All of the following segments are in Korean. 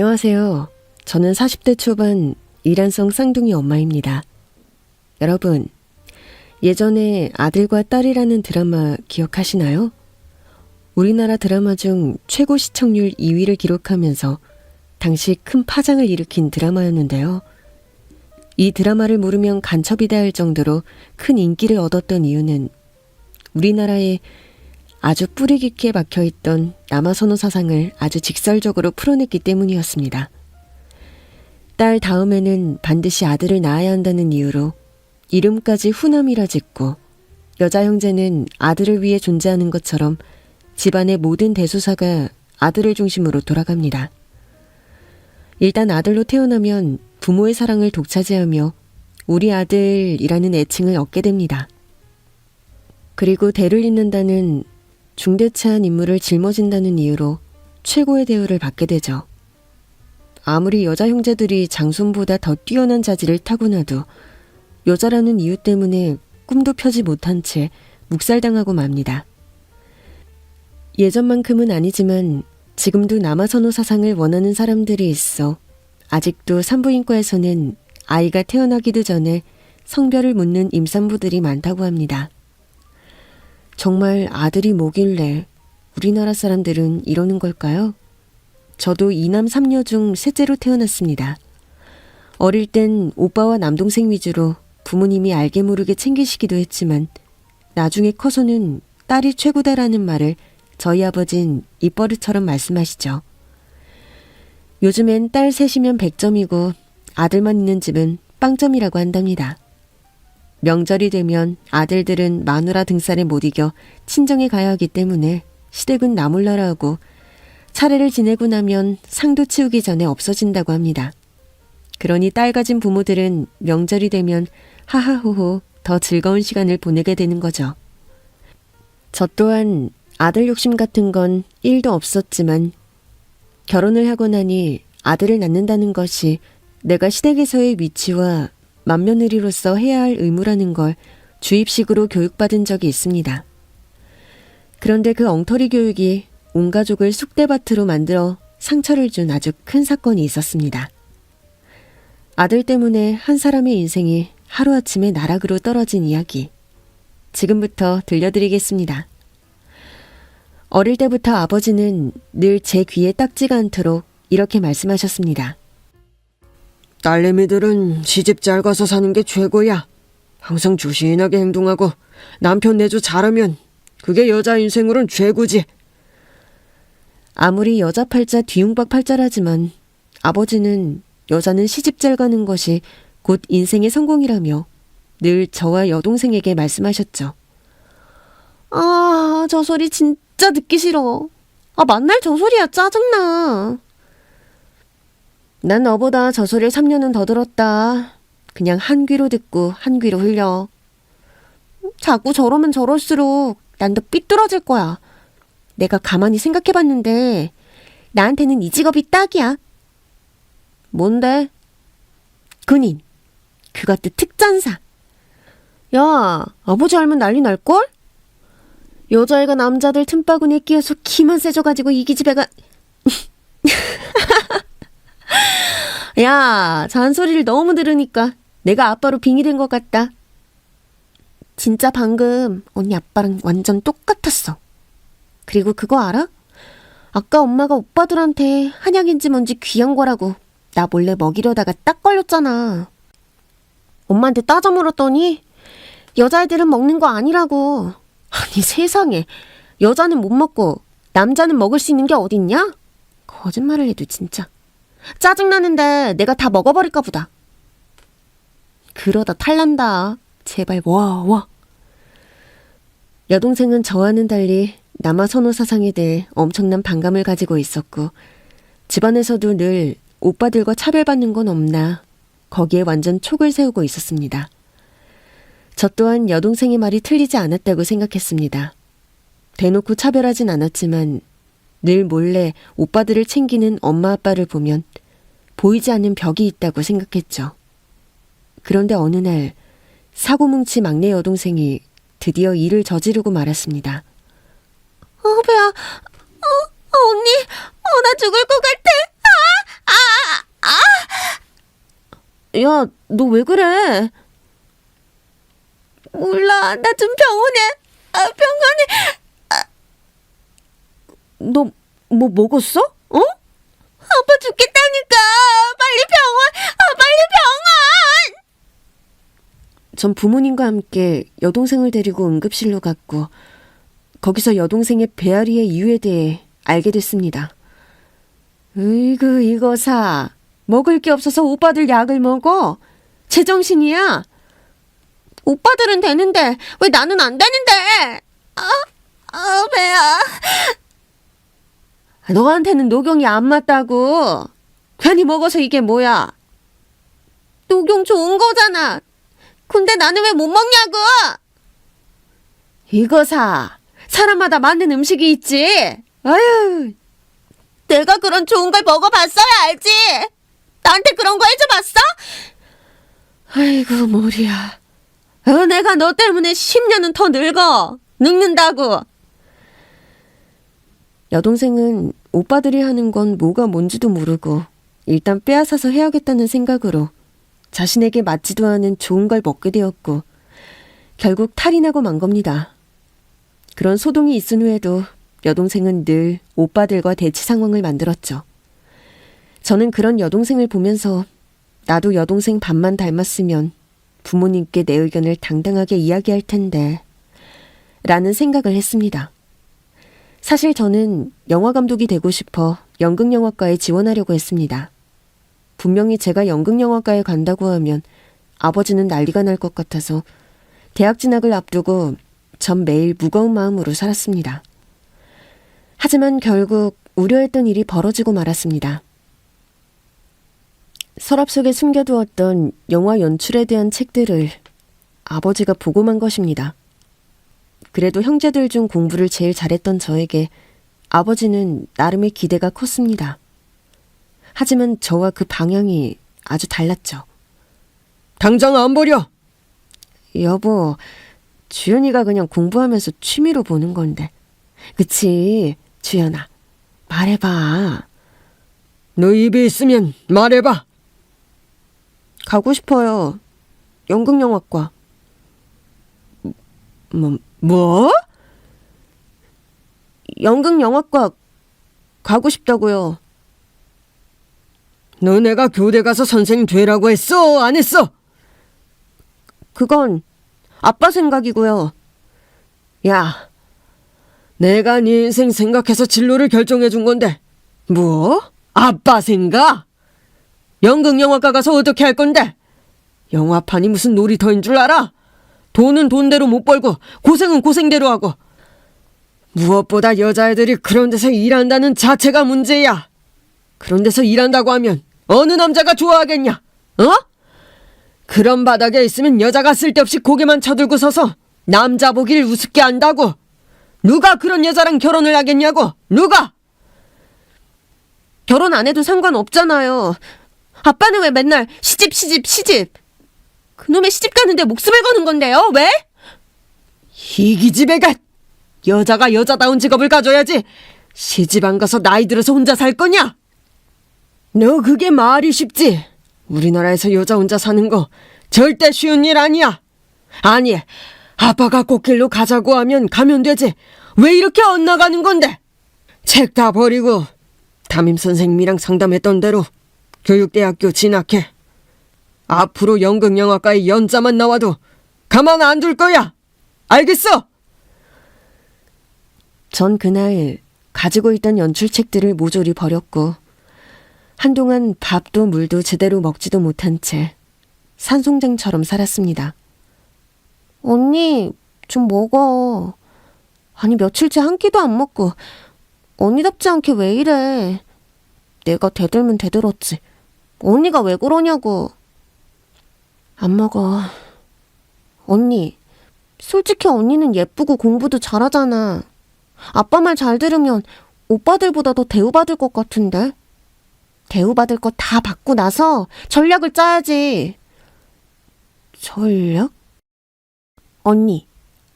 안녕하세요. 저는 40대 초반 일란성 쌍둥이 엄마입니다. 여러분, 예전에 아들과 딸이라는 드라마 기억하시나요? 우리나라 드라마 중 최고 시청률 2위를 기록하면서 당시 큰 파장을 일으킨 드라마였는데요. 이 드라마를 모르면 간첩이다 할 정도로 큰 인기를 얻었던 이유는 우리나라에 아주 뿌리 깊게 박혀있던 남아선호 사상을 아주 직설적으로 풀어냈기 때문이었습니다. 딸 다음에는 반드시 아들을 낳아야 한다는 이유로 이름까지 후남이라 짓고 여자 형제는 아들을 위해 존재하는 것처럼 집안의 모든 대소사가 아들을 중심으로 돌아갑니다. 일단 아들로 태어나면 부모의 사랑을 독차지하며 우리 아들이라는 애칭을 얻게 됩니다. 그리고 대를 잇는다는 중대차한 임무를 짊어진다는 이유로 최고의 대우를 받게 되죠. 아무리 여자 형제들이 장손보다 더 뛰어난 자질을 타고나도 여자라는 이유 때문에 꿈도 펴지 못한 채 묵살당하고 맙니다. 예전만큼은 아니지만 지금도 남아선호 사상을 원하는 사람들이 있어 아직도 산부인과에서는 아이가 태어나기도 전에 성별을 묻는 임산부들이 많다고 합니다. 정말 아들이 뭐길래 우리나라 사람들은 이러는 걸까요? 저도 2남 3녀 중 셋째로 태어났습니다. 어릴 땐 오빠와 남동생 위주로 부모님이 알게 모르게 챙기시기도 했지만 나중에 커서는 딸이 최고다라는 말을 저희 아버진 입버릇처럼 말씀하시죠. 요즘엔 딸 셋이면 100점이고 아들만 있는 집은 빵점이라고 한답니다. 명절이 되면 아들들은 마누라 등살에 못 이겨 친정에 가야 하기 때문에 시댁은 나몰라라 하고 차례를 지내고 나면 상도 치우기 전에 없어진다고 합니다. 그러니 딸 가진 부모들은 명절이 되면 하하호호 더 즐거운 시간을 보내게 되는 거죠. 저 또한 아들 욕심 같은 건 1도 없었지만 결혼을 하고 나니 아들을 낳는다는 것이 내가 시댁에서의 위치와 맏며느리로서 해야 할 의무라는 걸 주입식으로 교육받은 적이 있습니다. 그런데 그 엉터리 교육이 온 가족을 쑥대밭으로 만들어 상처를 준 아주 큰 사건이 있었습니다. 아들 때문에 한 사람의 인생이 하루아침에 나락으로 떨어진 이야기. 지금부터 들려드리겠습니다. 어릴 때부터 아버지는 늘 제 귀에 딱지가 않도록 이렇게 말씀하셨습니다. 딸내미들은 시집 잘 가서 사는 게 최고야. 항상 조신하게 행동하고 남편 내조 잘하면 그게 여자 인생으론 최고지. 아무리 여자 팔자 뒤웅박 팔자라지만 아버지는 여자는 시집 잘 가는 것이 곧 인생의 성공이라며 늘 저와 여동생에게 말씀하셨죠. 아, 저 소리 진짜 듣기 싫어. 아, 맨날 저 소리야. 짜증나. 난 너보다 저 소리를 3년은 더 들었다. 그냥 한 귀로 듣고 한 귀로 흘려. 자꾸 저러면 저럴수록 난 더 삐뚤어질 거야. 내가 가만히 생각해봤는데 나한테는 이 직업이 딱이야. 뭔데? 군인. 그것도 특전사. 야, 아버지 알면 난리 날걸? 여자애가 남자들 틈바구니에 끼어서 키만 세져가지고 이 기집애가... 야, 잔소리를 너무 들으니까 내가 아빠로 빙의된 것 같다. 진짜 방금 언니 아빠랑 완전 똑같았어. 그리고 그거 알아? 아까 엄마가 오빠들한테 한약인지 뭔지 귀한 거라고 나 몰래 먹이려다가 딱 걸렸잖아. 엄마한테 따져 물었더니 여자애들은 먹는 거 아니라고. 아니 세상에, 여자는 못 먹고 남자는 먹을 수 있는 게 어딨냐? 거짓말을 해도 진짜 짜증나는데 내가 다 먹어버릴까 보다. 그러다 탈난다. 제발 와. 여동생은 저와는 달리 남아선호 사상에 대해 엄청난 반감을 가지고 있었고 집안에서도 늘 오빠들과 차별받는 건 없나 거기에 완전 촉을 세우고 있었습니다. 저 또한 여동생의 말이 틀리지 않았다고 생각했습니다. 대놓고 차별하진 않았지만 늘 몰래 오빠들을 챙기는 엄마 아빠를 보면 보이지 않는 벽이 있다고 생각했죠. 그런데 어느 날 사고뭉치 막내 여동생이 드디어 일을 저지르고 말았습니다. 배야. 언니, 나 죽을 것 같아. 야, 너 왜 그래? 몰라, 나 좀 병원에. 너 뭐 먹었어? 어? 아파 죽겠다니까. 빨리 병원. 전 부모님과 함께 여동생을 데리고 응급실로 갔고 거기서 여동생의 배앓이의 이유에 대해 알게 됐습니다. 으이구 이거사. 먹을 게 없어서 오빠들 약을 먹어? 제정신이야? 오빠들은 되는데 왜 나는 안 되는데? 배야. 너한테는 녹용이 안 맞다고. 괜히 먹어서 이게 뭐야? 녹용 좋은 거잖아. 근데 나는 왜 못 먹냐고. 이거사. 사람마다 맞는 음식이 있지. 아유. 내가 그런 좋은 걸 먹어봤어야 알지. 나한테 그런 거 해줘봤어? 아이고 머리야. 내가 너 때문에 10년은 더 늙는다고. 여동생은 오빠들이 하는 건 뭐가 뭔지도 모르고 일단 빼앗아서 해야겠다는 생각으로 자신에게 맞지도 않은 좋은 걸 먹게 되었고 결국 탈이 나고 만 겁니다. 그런 소동이 있은 후에도 여동생은 늘 오빠들과 대치 상황을 만들었죠. 저는 그런 여동생을 보면서 나도 여동생 반만 닮았으면 부모님께 내 의견을 당당하게 이야기할 텐데 라는 생각을 했습니다. 사실 저는 영화감독이 되고 싶어 연극영화과에 지원하려고 했습니다. 분명히 제가 연극영화과에 간다고 하면 아버지는 난리가 날 것 같아서 대학 진학을 앞두고 전 매일 무거운 마음으로 살았습니다. 하지만 결국 우려했던 일이 벌어지고 말았습니다. 서랍 속에 숨겨두었던 영화 연출에 대한 책들을 아버지가 보고만 것입니다. 그래도 형제들 중 공부를 제일 잘했던 저에게 아버지는 나름의 기대가 컸습니다. 하지만 저와 그 방향이 아주 달랐죠. 당장 안 버려! 여보, 주연이가 그냥 공부하면서 취미로 보는 건데. 그치, 주연아. 말해봐. 너 입이 있으면 말해봐. 가고 싶어요. 연극영화과. 뭐? 연극영화과 가고 싶다고요. 너 내가 교대 가서 선생님 되라고 했어? 안 했어? 그건 아빠 생각이고요. 야, 내가 네 인생 생각해서 진로를 결정해 준 건데 뭐? 아빠 생각? 연극영화과 가서 어떻게 할 건데? 영화판이 무슨 놀이터인 줄 알아? 돈은 돈대로 못 벌고 고생은 고생대로 하고 무엇보다 여자애들이 그런 데서 일한다는 자체가 문제야. 그런 데서 일한다고 하면 어느 남자가 좋아하겠냐? 어? 그런 바닥에 있으면 여자가 쓸데없이 고개만 쳐들고 서서 남자 보기를 우습게 한다고. 누가 그런 여자랑 결혼을 하겠냐고. 누가? 결혼 안 해도 상관없잖아요. 아빠는 왜 맨날 시집 그놈의 시집 가는데 목숨을 거는 건데요? 왜? 희기집애가. 여자가 여자다운 직업을 가져야지. 시집 안 가서 나이 들어서 혼자 살 거냐? 너 그게 말이 쉽지. 우리나라에서 여자 혼자 사는 거 절대 쉬운 일 아니야. 아니, 아빠가 꽃길로 가자고 하면 가면 되지. 왜 이렇게 엇나가는 건데? 책 다 버리고 담임선생님이랑 상담했던 대로 교육대학교 진학해. 앞으로 연극영화과에 연자만 나와도 가만 안 둘 거야. 알겠어? 전 그날 가지고 있던 연출책들을 모조리 버렸고 한동안 밥도 물도 제대로 먹지도 못한 채 산송장처럼 살았습니다. 언니, 좀 먹어. 아니, 며칠째 한 끼도 안 먹고 언니답지 않게 왜 이래. 내가 대들면 대들었지. 언니가 왜 그러냐고. 안 먹어. 언니, 솔직히 언니는 예쁘고 공부도 잘하잖아. 아빠 말 잘 들으면 오빠들보다 더 대우받을 것 같은데? 대우받을 거 다 받고 나서 전략을 짜야지. 전략?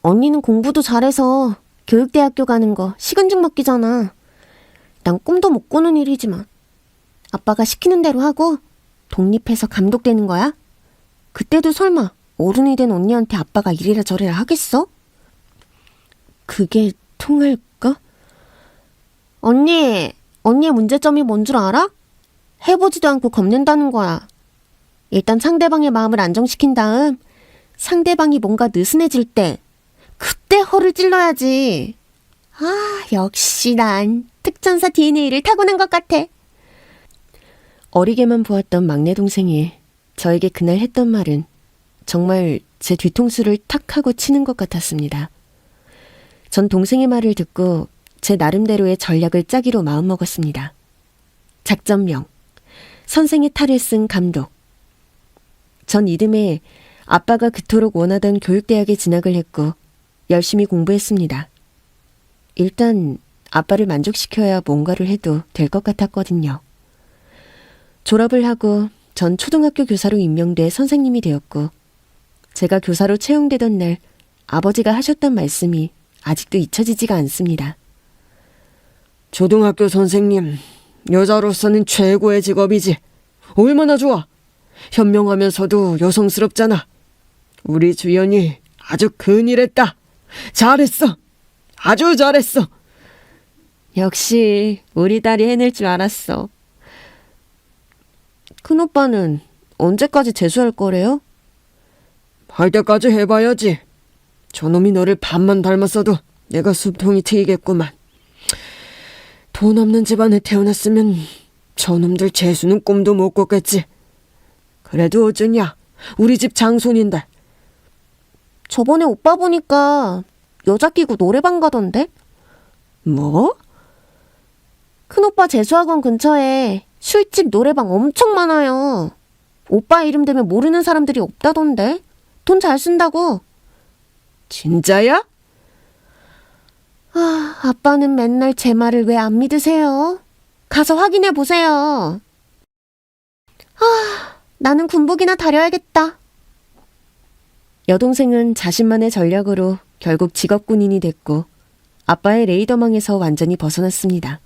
언니는 공부도 잘해서 교육대학교 가는 거 식은죽 먹기잖아. 난 꿈도 못 꾸는 일이지만 아빠가 시키는 대로 하고 독립해서 감독되는 거야? 그때도 설마 어른이 된 언니한테 아빠가 이래라 저래라 하겠어? 그게 통할까? 언니의 문제점이 뭔 줄 알아? 해보지도 않고 겁낸다는 거야. 일단 상대방의 마음을 안정시킨 다음 상대방이 뭔가 느슨해질 때 그때 허를 찔러야지. 아, 역시 난 특전사 DNA를 타고난 것 같아. 어리게만 보았던 막내 동생이 저에게 그날 했던 말은 정말 제 뒤통수를 탁 하고 치는 것 같았습니다. 전 동생의 말을 듣고 제 나름대로의 전략을 짜기로 마음먹었습니다. 작전명, 선생의 탈을 쓴 감독. 전 이듬해 아빠가 그토록 원하던 교육대학에 진학을 했고 열심히 공부했습니다. 일단 아빠를 만족시켜야 뭔가를 해도 될 것 같았거든요. 졸업을 하고 전 초등학교 교사로 임명돼 선생님이 되었고 제가 교사로 채용되던 날 아버지가 하셨던 말씀이 아직도 잊혀지지가 않습니다. 초등학교 선생님, 여자로서는 최고의 직업이지. 얼마나 좋아. 현명하면서도 여성스럽잖아. 우리 주연이 아주 큰일했다. 잘했어. 아주 잘했어. 역시 우리 딸이 해낼 줄 알았어. 큰오빠는 언제까지 재수할 거래요? 할 때까지 해봐야지. 저놈이 너를 반만 닮았어도 내가 숨통이 트이겠구만. 돈 없는 집안에 태어났으면 저놈들 재수는 꿈도 못 꿨겠지. 그래도 어쩌냐. 우리 집 장손인데. 저번에 오빠 보니까 여자 끼고 노래방 가던데? 뭐? 큰오빠 재수학원 근처에 술집 노래방 엄청 많아요. 오빠 이름 되면 모르는 사람들이 없다던데? 돈 잘 쓴다고. 진짜야? 아, 아빠는 맨날 제 말을 왜 안 믿으세요? 가서 확인해 보세요. 아, 나는 군복이나 다려야겠다. 여동생은 자신만의 전략으로 결국 직업군인이 됐고 아빠의 레이더망에서 완전히 벗어났습니다.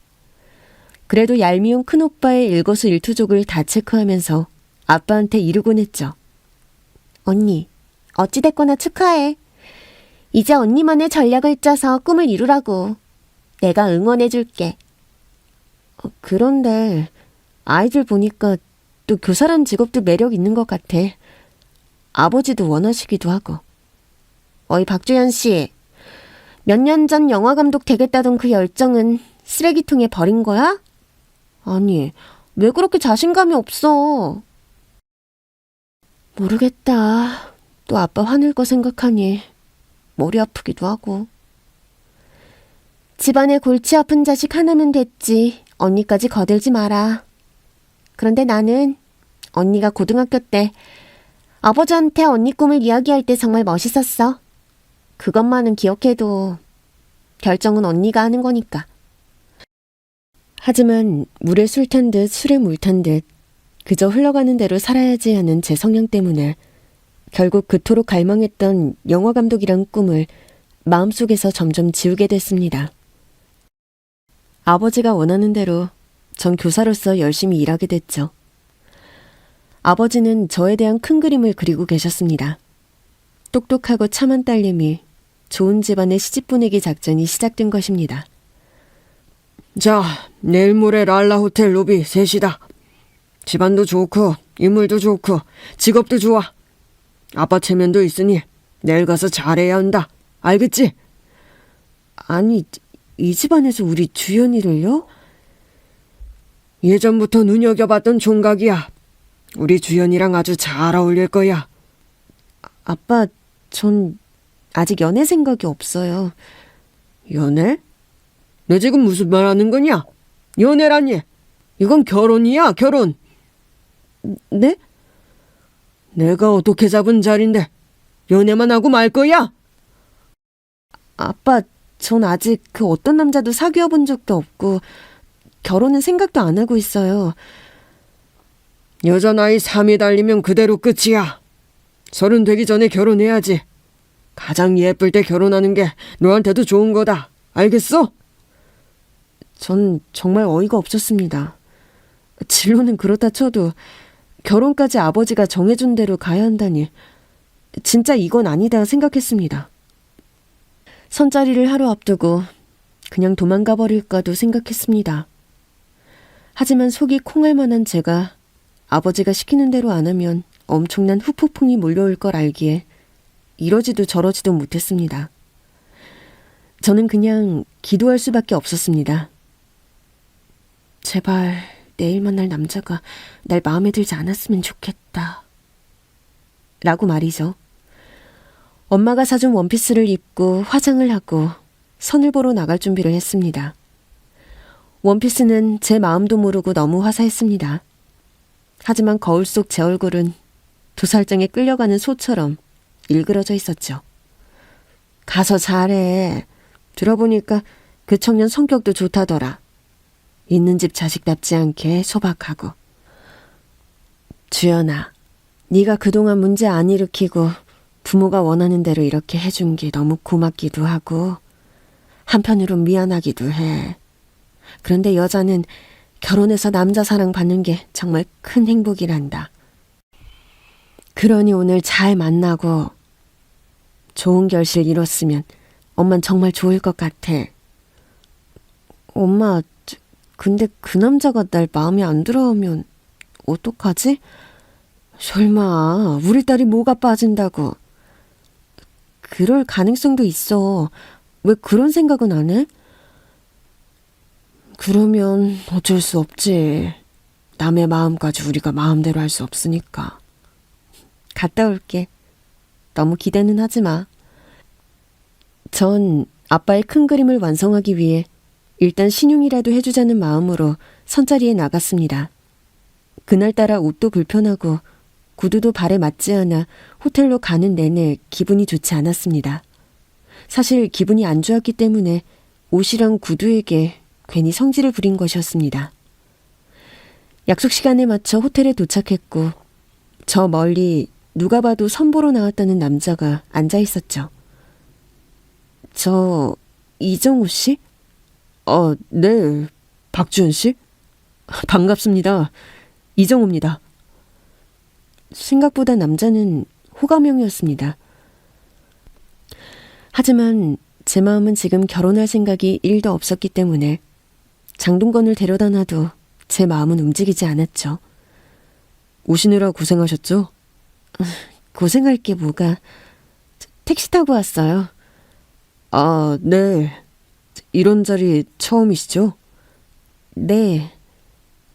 그래도 얄미운 큰오빠의 일거수일투족을 다 체크하면서 아빠한테 이르곤 했죠. 언니, 어찌됐거나 축하해. 이제 언니만의 전략을 짜서 꿈을 이루라고. 내가 응원해줄게. 그런데 아이들 보니까 또 교사란 직업도 매력 있는 것 같아. 아버지도 원하시기도 하고. 어이 박주현 씨, 몇 년 전 영화감독 되겠다던 그 열정은 쓰레기통에 버린 거야? 아니, 왜 그렇게 자신감이 없어? 모르겠다. 또 아빠 화낼 거 생각하니 머리 아프기도 하고. 집안에 골치 아픈 자식 하나면 됐지. 언니까지 거들지 마라. 그런데 나는 언니가 고등학교 때 아버지한테 언니 꿈을 이야기할 때 정말 멋있었어. 그것만은 기억해도 결정은 언니가 하는 거니까. 하지만 물에 술 탄 듯 술에 물 탄 듯 그저 흘러가는 대로 살아야지 하는 제 성향 때문에 결국 그토록 갈망했던 영화감독이란 꿈을 마음속에서 점점 지우게 됐습니다. 아버지가 원하는 대로 전 교사로서 열심히 일하게 됐죠. 아버지는 저에 대한 큰 그림을 그리고 계셨습니다. 똑똑하고 참한 딸내미, 좋은 집안의 시집 보내기 작전이 시작된 것입니다. 자, 내일 모레 랄라 호텔 로비 셋이다. 집안도 좋고 인물도 좋고 직업도 좋아. 아빠 체면도 있으니 내일 가서 잘해야 한다. 알겠지? 아니, 이 집안에서 우리 주연이를요? 예전부터 눈여겨봤던 총각이야. 우리 주연이랑 아주 잘 어울릴 거야. 아빠, 전 아직 연애 생각이 없어요. 연애? 너 지금 무슨 말 하는 거냐? 연애라니. 이건 결혼이야, 결혼. 네? 내가 어떻게 잡은 자리인데 연애만 하고 말 거야? 아빠, 전 아직 그 어떤 남자도 사귀어 본 적도 없고 결혼은 생각도 안 하고 있어요. 여자 나이 3이 달리면 그대로 끝이야. 30 되기 전에 결혼해야지. 가장 예쁠 때 결혼하는 게 너한테도 좋은 거다. 알겠어? 전 정말 어이가 없었습니다. 진로는 그렇다 쳐도 결혼까지 아버지가 정해준 대로 가야 한다니 진짜 이건 아니다 생각했습니다. 선자리를 하루 앞두고 그냥 도망가 버릴까도 생각했습니다. 하지만 속이 콩할 만한 제가 아버지가 시키는 대로 안 하면 엄청난 후폭풍이 몰려올 걸 알기에 이러지도 저러지도 못했습니다. 저는 그냥 기도할 수밖에 없었습니다. 제발 내일 만날 남자가 날 마음에 들지 않았으면 좋겠다. 라고 말이죠. 엄마가 사준 원피스를 입고 화장을 하고 선을 보러 나갈 준비를 했습니다. 원피스는 제 마음도 모르고 너무 화사했습니다. 하지만 거울 속 제 얼굴은 도살장에 끌려가는 소처럼 일그러져 있었죠. 가서 잘해. 들어보니까 그 청년 성격도 좋다더라. 있는 집 자식답지 않게 소박하고. 주연아, 네가 그동안 문제 안 일으키고 부모가 원하는 대로 이렇게 해준 게 너무 고맙기도 하고 한편으론 미안하기도 해. 그런데 여자는 결혼해서 남자 사랑 받는 게 정말 큰 행복이란다. 그러니 오늘 잘 만나고 좋은 결실 이뤘으면 엄만 정말 좋을 것 같아. 엄마, 근데 그 남자가 날 마음에 안 들어오면 어떡하지? 설마 우리 딸이 뭐가 빠진다고. 그럴 가능성도 있어. 왜 그런 생각은 안 해? 그러면 어쩔 수 없지. 남의 마음까지 우리가 마음대로 할 수 없으니까. 갔다 올게. 너무 기대는 하지 마. 전 아빠의 큰 그림을 완성하기 위해 일단 신용이라도 해주자는 마음으로 선자리에 나갔습니다. 그날따라 옷도 불편하고 구두도 발에 맞지 않아 호텔로 가는 내내 기분이 좋지 않았습니다. 사실 기분이 안 좋았기 때문에 옷이랑 구두에게 괜히 성질을 부린 것이었습니다. 약속 시간에 맞춰 호텔에 도착했고 저 멀리 누가 봐도 선보러 나왔다는 남자가 앉아 있었죠. 저 이정우 씨? 네. 박주연 씨? 반갑습니다. 이정우입니다. 생각보다 남자는 호감형이었습니다. 하지만 제 마음은 지금 결혼할 생각이 1도 없었기 때문에 장동건을 데려다 놔도 제 마음은 움직이지 않았죠. 오시느라 고생하셨죠? 고생할 게 뭐가. 택시 타고 왔어요. 아, 네. 이런 자리 처음이시죠? 네.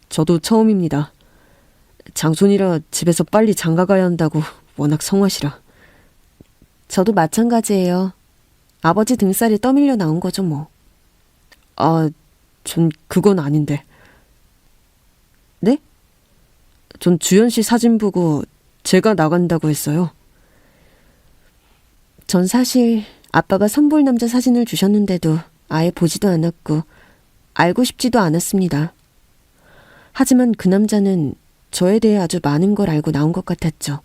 저도 처음입니다. 장손이라 집에서 빨리 장가가야 한다고 워낙 성화시라. 저도 마찬가지예요. 아버지 등살에 떠밀려 나온 거죠 뭐. 아, 전 그건 아닌데. 네? 전 주연 씨 사진 보고 제가 나간다고 했어요. 전 사실 아빠가 선볼 남자 사진을 주셨는데도 아예 보지도 않았고 알고 싶지도 않았습니다. 하지만 그 남자는 저에 대해 아주 많은 걸 알고 나온 것 같았죠.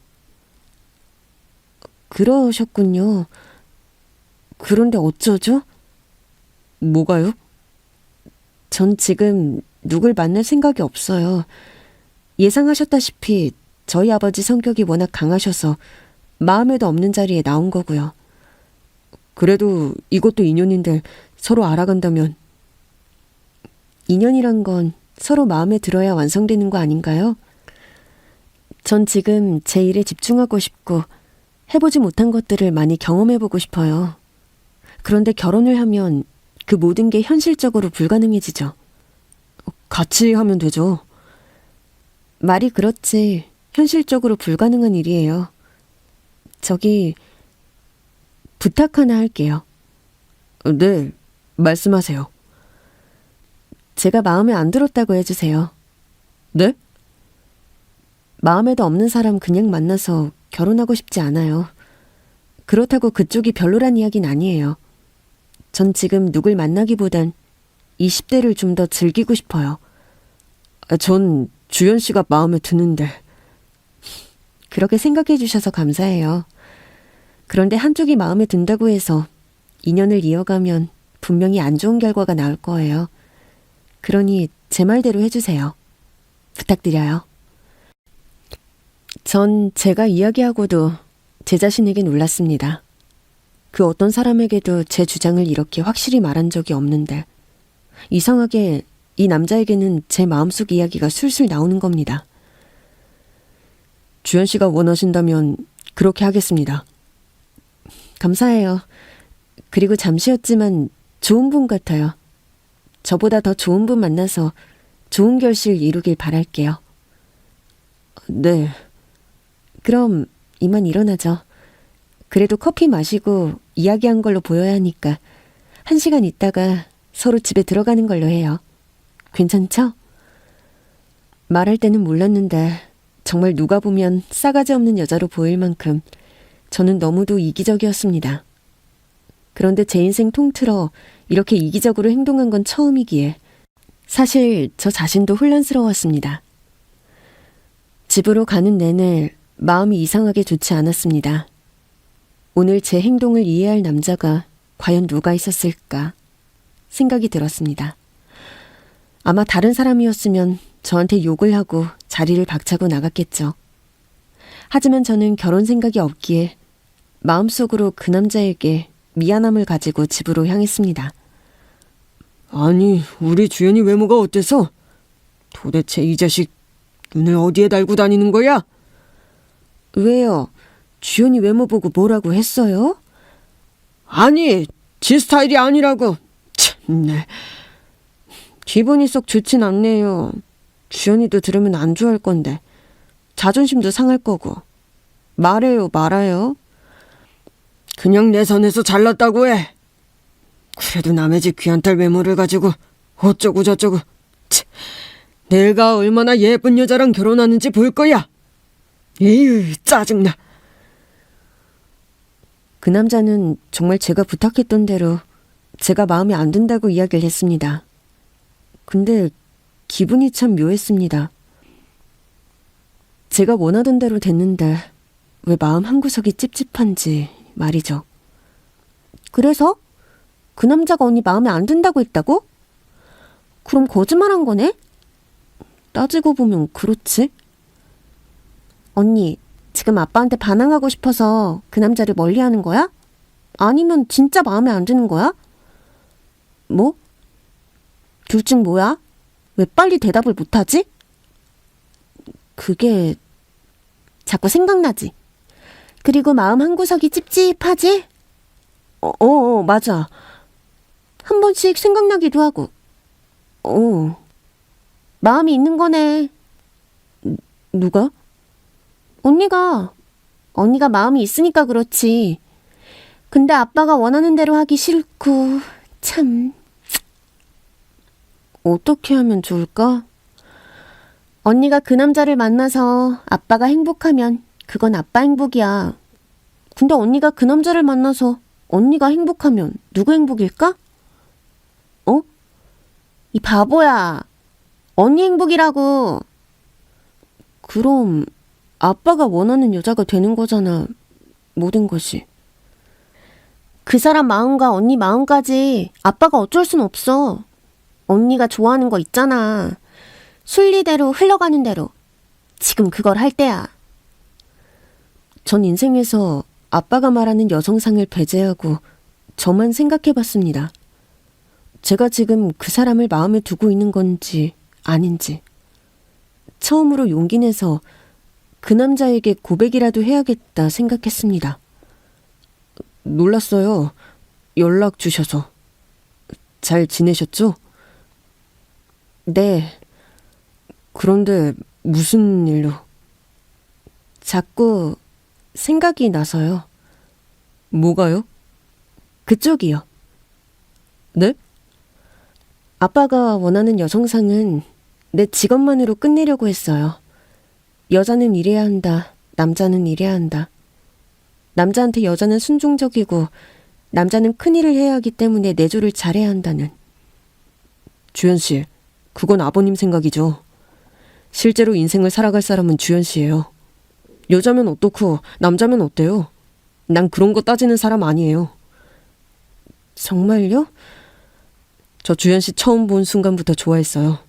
그러셨군요. 그런데 어쩌죠? 뭐가요? 전 지금 누굴 만날 생각이 없어요. 예상하셨다시피 저희 아버지 성격이 워낙 강하셔서 마음에도 없는 자리에 나온 거고요. 그래도 이것도 인연인데 서로 알아간다면. 인연이란 건 서로 마음에 들어야 완성되는 거 아닌가요? 전 지금 제 일에 집중하고 싶고 해보지 못한 것들을 많이 경험해보고 싶어요. 그런데 결혼을 하면 그 모든 게 현실적으로 불가능해지죠. 같이 하면 되죠. 말이 그렇지 현실적으로 불가능한 일이에요. 저기 부탁 하나 할게요. 네, 말씀하세요. 제가 마음에 안 들었다고 해주세요. 네? 마음에도 없는 사람 그냥 만나서 결혼하고 싶지 않아요. 그렇다고 그쪽이 별로란 이야기는 아니에요. 전 지금 누굴 만나기보단 20대를 좀 더 즐기고 싶어요. 전 주연 씨가 마음에 드는데. 그렇게 생각해 주셔서 감사해요. 그런데 한쪽이 마음에 든다고 해서 인연을 이어가면 분명히 안 좋은 결과가 나올 거예요. 그러니 제 말대로 해주세요. 부탁드려요. 전 제가 이야기하고도 제 자신에게 놀랐습니다. 그 어떤 사람에게도 제 주장을 이렇게 확실히 말한 적이 없는데 이상하게 이 남자에게는 제 마음속 이야기가 술술 나오는 겁니다. 주연 씨가 원하신다면 그렇게 하겠습니다. 감사해요. 그리고 잠시였지만 좋은 분 같아요. 저보다 더 좋은 분 만나서 좋은 결실 이루길 바랄게요. 네. 그럼 이만 일어나죠. 그래도 커피 마시고 이야기한 걸로 보여야 하니까 1시간 있다가 서로 집에 들어가는 걸로 해요. 괜찮죠? 말할 때는 몰랐는데 정말 누가 보면 싸가지 없는 여자로 보일 만큼 저는 너무도 이기적이었습니다. 그런데 제 인생 통틀어 이렇게 이기적으로 행동한 건 처음이기에 사실 저 자신도 혼란스러웠습니다. 집으로 가는 내내 마음이 이상하게 좋지 않았습니다. 오늘 제 행동을 이해할 남자가 과연 누가 있었을까 생각이 들었습니다. 아마 다른 사람이었으면 저한테 욕을 하고 자리를 박차고 나갔겠죠. 하지만 저는 결혼 생각이 없기에 마음속으로 그 남자에게 미안함을 가지고 집으로 향했습니다. 아니, 우리 주연이 외모가 어때서? 도대체 이 자식 눈을 어디에 달고 다니는 거야? 왜요? 주연이 외모 보고 뭐라고 했어요? 아니, 지 스타일이 아니라고. 참네. 기분이 썩 좋진 않네요. 주연이도 들으면 안 좋아할 건데 자존심도 상할 거고. 말해요, 말아요. 그냥 내 선에서 잘났다고 해. 그래도 남의 집 귀한 딸 외모를 가지고 어쩌고 저쩌고. 내가 얼마나 예쁜 여자랑 결혼하는지 볼 거야. 에휴, 짜증나. 그 남자는 정말 제가 부탁했던 대로 제가 마음에 안 든다고 이야기를 했습니다. 근데 기분이 참 묘했습니다. 제가 원하던 대로 됐는데 왜 마음 한구석이 찝찝한지 말이죠. 그래서? 그 남자가 언니 마음에 안 든다고 했다고? 그럼 거짓말한 거네? 따지고 보면 그렇지? 언니, 지금 아빠한테 반항하고 싶어서 그 남자를 멀리하는 거야? 아니면 진짜 마음에 안 드는 거야? 뭐? 둘 중 뭐야? 왜 빨리 대답을 못하지? 그게 자꾸 생각나지? 그리고 마음 한구석이 찝찝하지? 맞아. 한 번씩 생각나기도 하고. 마음이 있는 거네. 누가? 언니가 마음이 있으니까 그렇지. 근데 아빠가 원하는 대로 하기 싫고, 참. 어떻게 하면 좋을까? 언니가 그 남자를 만나서 아빠가 행복하면 그건 아빠 행복이야. 근데 언니가 그 남자를 만나서 언니가 행복하면 누구 행복일까? 이 바보야. 언니 행복이라고. 그럼 아빠가 원하는 여자가 되는 거잖아. 모든 것이. 그 사람 마음과 언니 마음까지 아빠가 어쩔 순 없어. 언니가 좋아하는 거 있잖아. 순리대로 흘러가는 대로. 지금 그걸 할 때야. 전 인생에서 아빠가 말하는 여성상을 배제하고 저만 생각해봤습니다. 제가 지금 그 사람을 마음에 두고 있는 건지 아닌지. 처음으로 용기 내서 그 남자에게 고백이라도 해야겠다 생각했습니다. 놀랐어요. 연락 주셔서. 잘 지내셨죠? 네. 그런데 무슨 일로? 자꾸 생각이 나서요. 뭐가요? 그쪽이요. 네? 아빠가 원하는 여성상은 내 직업만으로 끝내려고 했어요. 여자는 이래야 한다. 남자는 이래야 한다. 남자한테 여자는 순종적이고 남자는 큰일을 해야 하기 때문에 내조를 잘해야 한다는. 주연 씨, 그건 아버님 생각이죠. 실제로 인생을 살아갈 사람은 주연 씨예요. 여자면 어떻고 남자면 어때요? 난 그런 거 따지는 사람 아니에요. 정말요? 저 주연 씨 처음 본 순간부터 좋아했어요.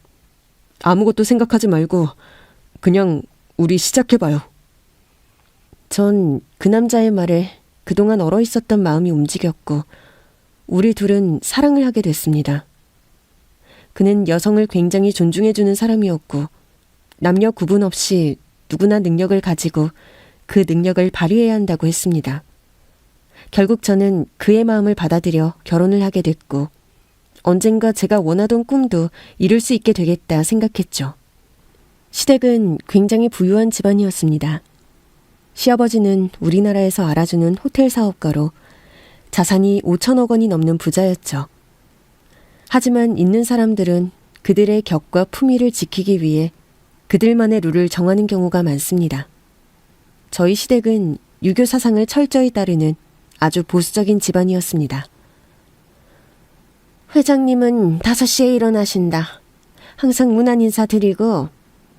아무것도 생각하지 말고 그냥 우리 시작해봐요. 전 그 남자의 말에 그동안 얼어 있었던 마음이 움직였고 우리 둘은 사랑을 하게 됐습니다. 그는 여성을 굉장히 존중해주는 사람이었고 남녀 구분 없이 누구나 능력을 가지고 그 능력을 발휘해야 한다고 했습니다. 결국 저는 그의 마음을 받아들여 결혼을 하게 됐고 언젠가 제가 원하던 꿈도 이룰 수 있게 되겠다 생각했죠. 시댁은 굉장히 부유한 집안이었습니다. 시아버지는 우리나라에서 알아주는 호텔 사업가로 자산이 5천억 원이 넘는 부자였죠. 하지만 있는 사람들은 그들의 격과 품위를 지키기 위해 그들만의 룰을 정하는 경우가 많습니다. 저희 시댁은 유교 사상을 철저히 따르는 아주 보수적인 집안이었습니다. 회장님은 5시에 일어나신다. 항상 문안 인사 드리고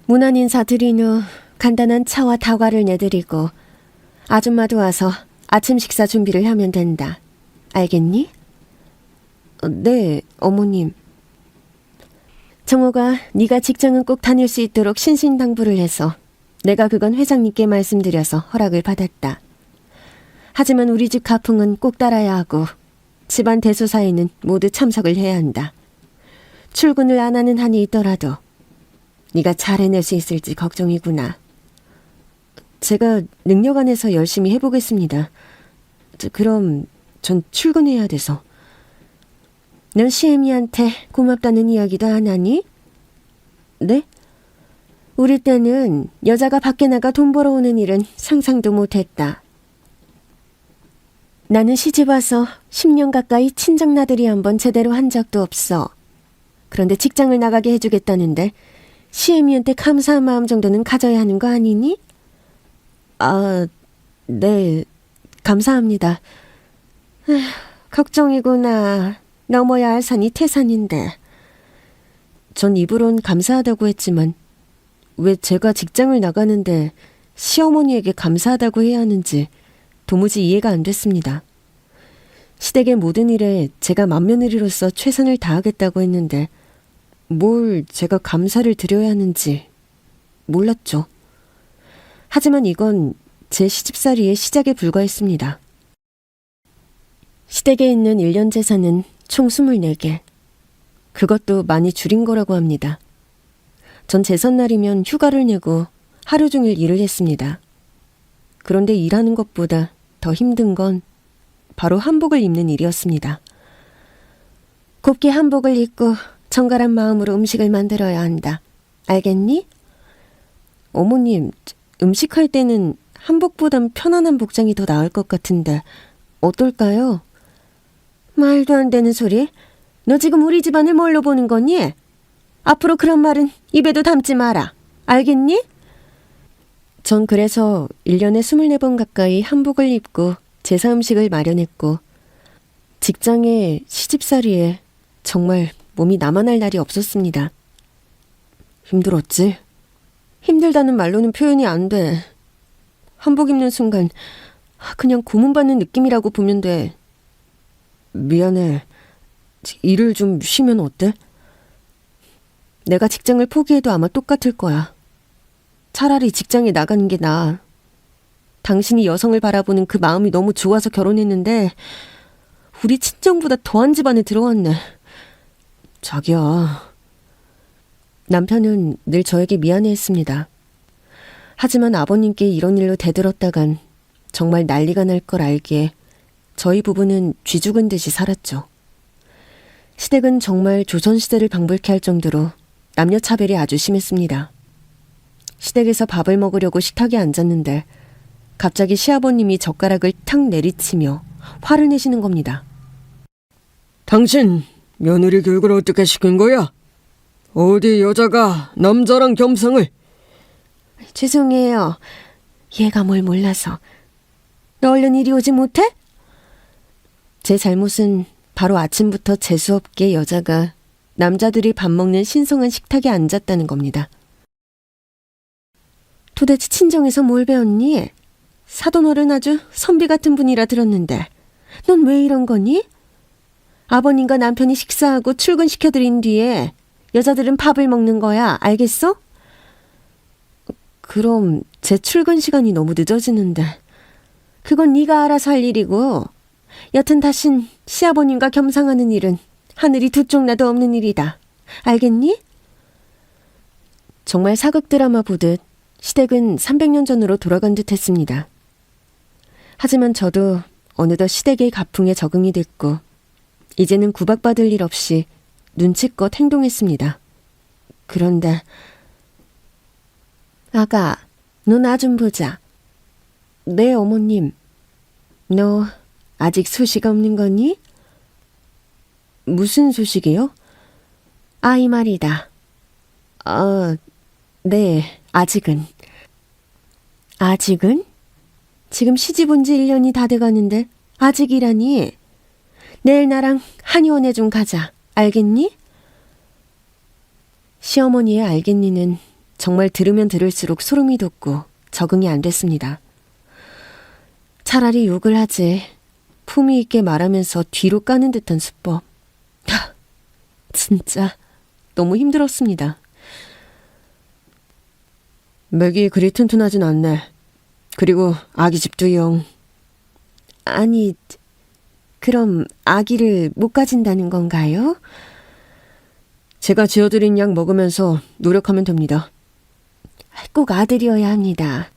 문안 인사 드린 후 간단한 차와 다과를 내드리고 아줌마도 와서 아침 식사 준비를 하면 된다. 알겠니? 네, 어머님. 정호가 네가 직장은 꼭 다닐 수 있도록 신신당부를 해서 내가 그건 회장님께 말씀드려서 허락을 받았다. 하지만 우리 집 가풍은 꼭 따라야 하고 집안 대소사에는 모두 참석을 해야 한다. 출근을 안 하는 한이 있더라도 네가 잘 해낼 수 있을지 걱정이구나. 제가 능력 안에서 열심히 해보겠습니다. 그럼 전 출근해야 돼서. 넌 시애미한테 고맙다는 이야기도 안 하니? 네? 우리 때는 여자가 밖에 나가 돈 벌어오는 일은 상상도 못했다. 나는 시집 와서 10년 가까이 친정나들이 한번 제대로 한 적도 없어. 그런데 직장을 나가게 해주겠다는데 시애미한테 감사한 마음 정도는 가져야 하는 거 아니니? 아, 네, 감사합니다. 걱정이구나. 넘어야 할 산이 태산인데. 전 입으론 감사하다고 했지만 왜 제가 직장을 나가는데 시어머니에게 감사하다고 해야 하는지 도무지 이해가 안 됐습니다. 시댁의 모든 일에 제가 맏며느리로서 최선을 다하겠다고 했는데 뭘 제가 감사를 드려야 하는지 몰랐죠. 하지만 이건 제 시집살이의 시작에 불과했습니다. 시댁에 있는 1년 재산은 총 24개. 그것도 많이 줄인 거라고 합니다. 전 제삿날이면 휴가를 내고 하루 종일 일을 했습니다. 그런데 일하는 것보다 더 힘든 건 바로 한복을 입는 일이었습니다. 곱게 한복을 입고 정갈한 마음으로 음식을 만들어야 한다. 알겠니? 어머님, 음식할 때는 한복보단 편안한 복장이 더 나을 것 같은데 어떨까요? 말도 안 되는 소리. 너 지금 우리 집안을 뭘로 보는 거니? 앞으로 그런 말은 입에도 담지 마라. 알겠니? 전 그래서 1년에 24번 가까이 한복을 입고 제사 음식을 마련했고 직장에 시집살이에 정말 몸이 남아날 날이 없었습니다. 힘들었지? 힘들다는 말로는 표현이 안 돼. 한복 입는 순간 그냥 고문받는 느낌이라고 보면 돼. 미안해. 일을 좀 쉬면 어때? 내가 직장을 포기해도 아마 똑같을 거야. 차라리 직장에 나가는 게 나아. 당신이 여성을 바라보는 그 마음이 너무 좋아서 결혼했는데 우리 친정보다 더한 집안에 들어왔네. 자기야. 남편은 늘 저에게 미안해했습니다. 하지만 아버님께 이런 일로 대들었다간 정말 난리가 날 걸 알기에 저희 부부는 쥐 죽은 듯이 살았죠. 시댁은 정말 조선시대를 방불케 할 정도로 남녀 차별이 아주 심했습니다. 시댁에서 밥을 먹으려고 식탁에 앉았는데 갑자기 시아버님이 젓가락을 탁 내리치며 화를 내시는 겁니다. 당신 며느리 교육을 어떻게 시킨 거야? 어디 여자가 남자랑 겸상을? 죄송해요. 얘가 뭘 몰라서. 너 얼른 이리 오지 못해? 제 잘못은 바로 아침부터 재수없게 여자가 남자들이 밥 먹는 신성한 식탁에 앉았다는 겁니다. 도대체 친정에서 뭘 배웠니? 사돈어른 아주 선비 같은 분이라 들었는데 넌 왜 이런 거니? 아버님과 남편이 식사하고 출근시켜드린 뒤에 여자들은 밥을 먹는 거야. 알겠어? 그럼 제 출근 시간이 너무 늦어지는데. 그건 네가 알아서 할 일이고 여튼 다신 시아버님과 겸상하는 일은 하늘이 두 쪽 나도 없는 일이다. 알겠니? 정말 사극 드라마 보듯 시댁은 300년 전으로 돌아간 듯 했습니다. 하지만 저도 어느덧 시댁의 가풍에 적응이 됐고 이제는 구박받을 일 없이 눈치껏 행동했습니다. 그런데 아가, 너 나 좀 보자. 네, 어머님. 너 아직 소식 없는 거니? 무슨 소식이요? 아이 말이다. 아, 네, 아직은. 아직은? 지금 시집 온 지 1년이 다 돼가는데 아직이라니? 내일 나랑 한의원에 좀 가자. 알겠니? 시어머니의 알겠니는 정말 들으면 들을수록 소름이 돋고 적응이 안 됐습니다. 차라리 욕을 하지. 품위 있게 말하면서 뒤로 까는 듯한 수법. 진짜 너무 힘들었습니다. 맥이 그리 튼튼하진 않네. 그리고 아기 집도 영. 아니, 그럼 아기를 못 가진다는 건가요? 제가 지어드린 약 먹으면서 노력하면 됩니다. 꼭 아들이어야 합니다.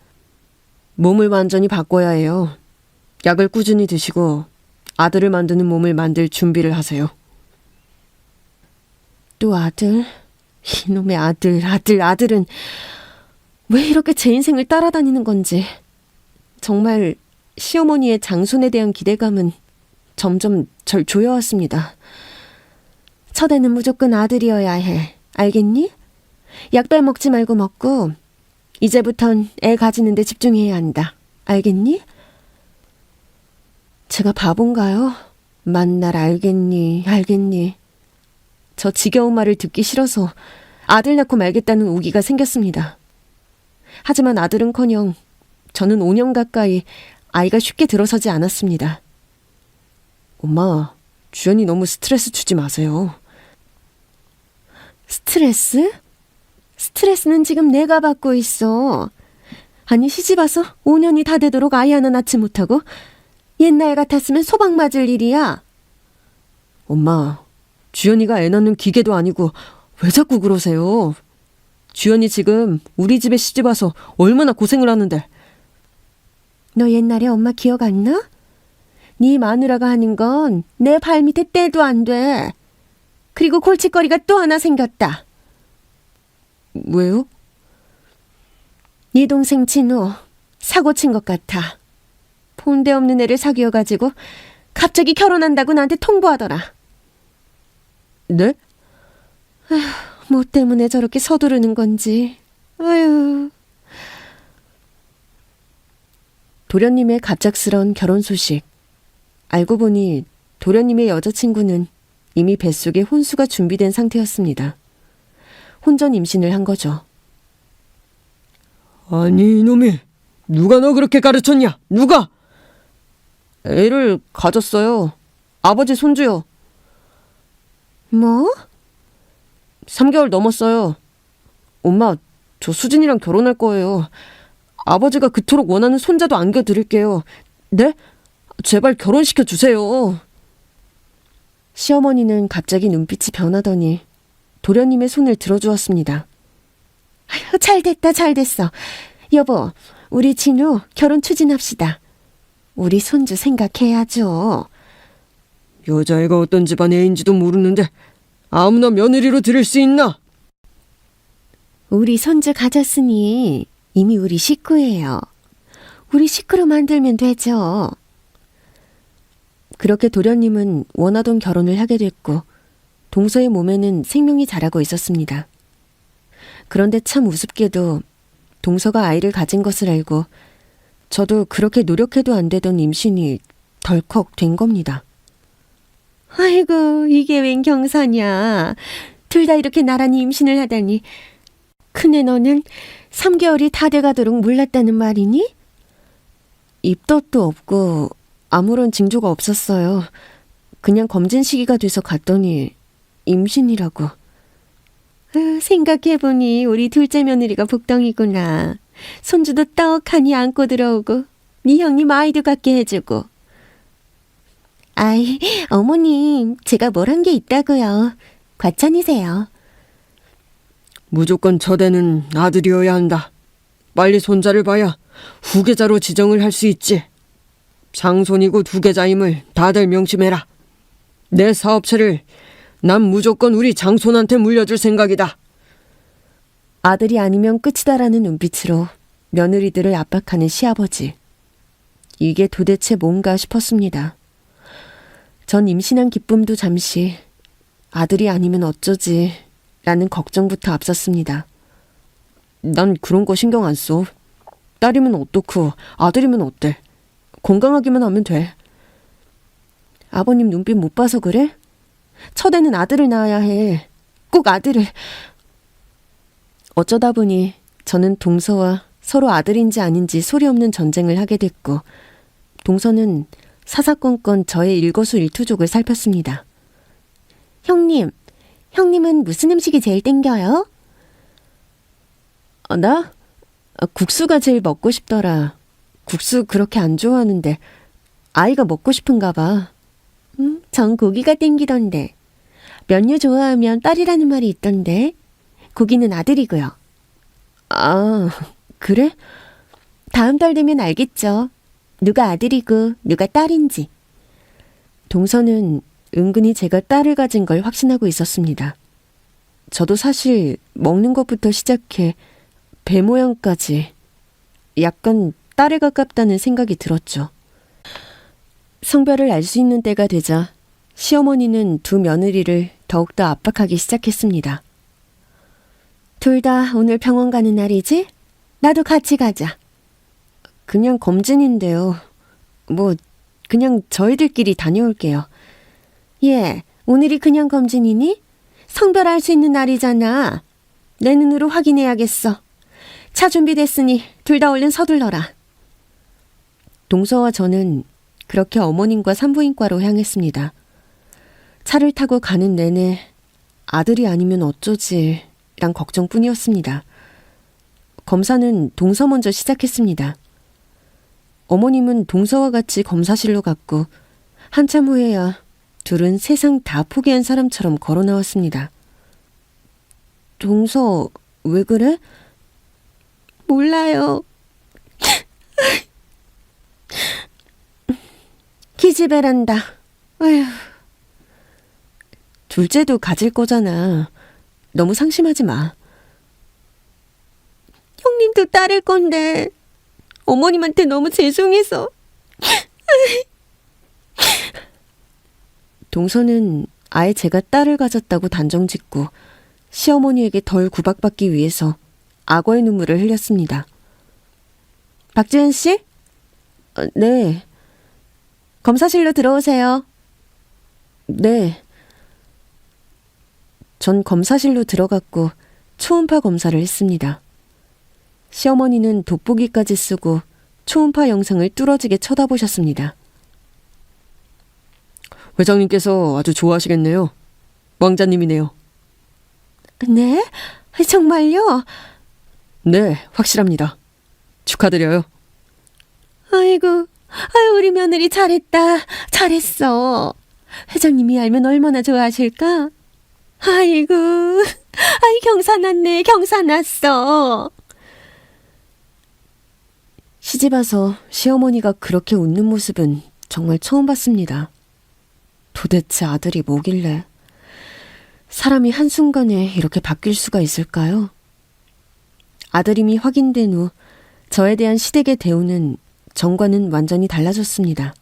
몸을 완전히 바꿔야 해요. 약을 꾸준히 드시고 아들을 만드는 몸을 만들 준비를 하세요. 또 아들? 이놈의 아들은 왜 이렇게 제 인생을 따라다니는 건지. 정말 시어머니의 장손에 대한 기대감은 점점 절 조여왔습니다. 첫애는 무조건 아들이어야 해. 알겠니? 약 빼먹지 말고 먹고 이제부턴 애 가지는 데 집중해야 한다. 알겠니? 제가 바본가요? 만날 알겠니? 저 지겨운 말을 듣기 싫어서 아들 낳고 말겠다는 우기가 생겼습니다. 하지만 아들은커녕 저는 5년 가까이 아이가 쉽게 들어서지 않았습니다. 엄마, 주연이 너무 스트레스 주지 마세요. 스트레스? 스트레스는 지금 내가 받고 있어. 아니, 시집 와서 5년이 다 되도록 아이 하나 낳지 못하고 옛날 같았으면 소방 맞을 일이야. 엄마, 주연이가 애 낳는 기계도 아니고 왜 자꾸 그러세요? 주연이 지금 우리 집에 시집 와서 얼마나 고생을 하는데. 너 옛날에 엄마 기억 안 나? 네 마누라가 하는 건 내 발밑에 때도 안 돼. 그리고 골칫거리가 또 하나 생겼다. 왜요? 네 동생 진호 사고 친 것 같아. 본데 없는 애를 사귀어가지고 갑자기 결혼한다고 나한테 통보하더라. 네? 뭐 때문에 저렇게 서두르는 건지. 아유. 도련님의 갑작스런 결혼 소식. 알고 보니 도련님의 여자친구는 이미 뱃속에 혼수가 준비된 상태였습니다. 혼전 임신을 한 거죠. 아니 이놈이 누가 너 그렇게 가르쳤냐? 누가? 애를 가졌어요. 아버지 손주요. 뭐? 3개월 넘었어요. 엄마, 저 수진이랑 결혼할 거예요. 아버지가 그토록 원하는 손자도 안겨드릴게요. 네? 제발 결혼시켜 주세요. 시어머니는 갑자기 눈빛이 변하더니 도련님의 손을 들어주었습니다. 아유, 잘 됐어. 여보, 우리 진우 결혼 추진합시다. 우리 손주 생각해야죠. 여자애가 어떤 집안 애인지도 모르는데 아무나 며느리로 들일 수 있나? 우리 손주 가졌으니 이미 우리 식구예요. 우리 식구로 만들면 되죠. 그렇게 도련님은 원하던 결혼을 하게 됐고 동서의 몸에는 생명이 자라고 있었습니다. 그런데 참 우습게도 동서가 아이를 가진 것을 알고 저도 그렇게 노력해도 안 되던 임신이 덜컥 된 겁니다. 아이고, 이게 웬 경사냐. 둘 다 이렇게 나란히 임신을 하다니. 큰애 너는 3개월이 다 돼가도록 몰랐다는 말이니? 입덧도 없고 아무런 징조가 없었어요. 그냥 검진 시기가 돼서 갔더니 임신이라고. 생각해보니 우리 둘째 며느리가 복덩이구나. 손주도 떡하니 안고 들어오고 네 형님 아이도 갖게 해주고. 아이, 어머님, 제가 뭘 한 게 있다고요. 과찬이세요. 무조건 저대는 아들이어야 한다. 빨리 손자를 봐야 후계자로 지정을 할 수 있지. 장손이고 두계자임을 다들 명심해라. 내 사업체를 난 무조건 우리 장손한테 물려줄 생각이다. 아들이 아니면 끝이다라는 눈빛으로 며느리들을 압박하는 시아버지. 이게 도대체 뭔가 싶었습니다. 전 임신한 기쁨도 잠시 아들이 아니면 어쩌지 라는 걱정부터 앞섰습니다. 난 그런 거 신경 안 써. 딸이면 어떻고 아들이면 어때? 건강하기만 하면 돼. 아버님 눈빛 못 봐서 그래? 첫애는 아들을 낳아야 해. 꼭 아들을. 어쩌다 보니 저는 동서와 서로 아들인지 아닌지 소리 없는 전쟁을 하게 됐고, 동서는 사사건건 저의 일거수일투족을 살폈습니다. 형님은 무슨 음식이 제일 땡겨요? 나? 국수가 제일 먹고 싶더라. 국수 그렇게 안 좋아하는데 아이가 먹고 싶은가 봐. 전 고기가 땡기던데. 면류 좋아하면 딸이라는 말이 있던데. 고기는 아들이고요. 아, 그래? 다음 달 되면 알겠죠. 누가 아들이고 누가 딸인지. 동서는 은근히 제가 딸을 가진 걸 확신하고 있었습니다. 저도 사실 먹는 것부터 시작해 배 모양까지 약간 딸에 가깝다는 생각이 들었죠. 성별을 알 수 있는 때가 되자 시어머니는 두 며느리를 더욱더 압박하기 시작했습니다. 둘 다 오늘 병원 가는 날이지? 나도 같이 가자. 그냥 검진인데요. 그냥 저희들끼리 다녀올게요. 예, 오늘이 그냥 검진이니? 성별 알 수 있는 날이잖아. 내 눈으로 확인해야겠어. 차 준비됐으니 둘 다 얼른 서둘러라. 동서와 저는 그렇게 어머님과 산부인과로 향했습니다. 차를 타고 가는 내내 아들이 아니면 어쩌지 란 걱정뿐이었습니다. 검사는 동서 먼저 시작했습니다. 어머님은 동서와 같이 검사실로 갔고 한참 후에야 둘은 세상 다 포기한 사람처럼 걸어 나왔습니다. 동서, 왜 그래? 몰라요. 기집애란다. 아휴. 둘째도 가질 거잖아. 너무 상심하지 마. 형님도 딸일 건데 어머님한테 너무 죄송해서. 동서는 아예 제가 딸을 가졌다고 단정짓고 시어머니에게 덜 구박받기 위해서 악어의 눈물을 흘렸습니다. 박지은 씨? 네. 검사실로 들어오세요. 네. 전 검사실로 들어갔고 초음파 검사를 했습니다. 시어머니는 돋보기까지 쓰고 초음파 영상을 뚫어지게 쳐다보셨습니다. 회장님께서 아주 좋아하시겠네요. 왕자님이네요. 네? 정말요? 네, 확실합니다. 축하드려요. 아이고, 우리 며느리 잘했다. 잘했어. 회장님이 알면 얼마나 좋아하실까? 아이고, 경사났네, 경사났어. 시집 와서 시어머니가 그렇게 웃는 모습은 정말 처음 봤습니다. 도대체 아들이 뭐길래 사람이 한순간에 이렇게 바뀔 수가 있을까요? 아들임이 확인된 후 저에 대한 시댁의 대우는 전과는 완전히 달라졌습니다.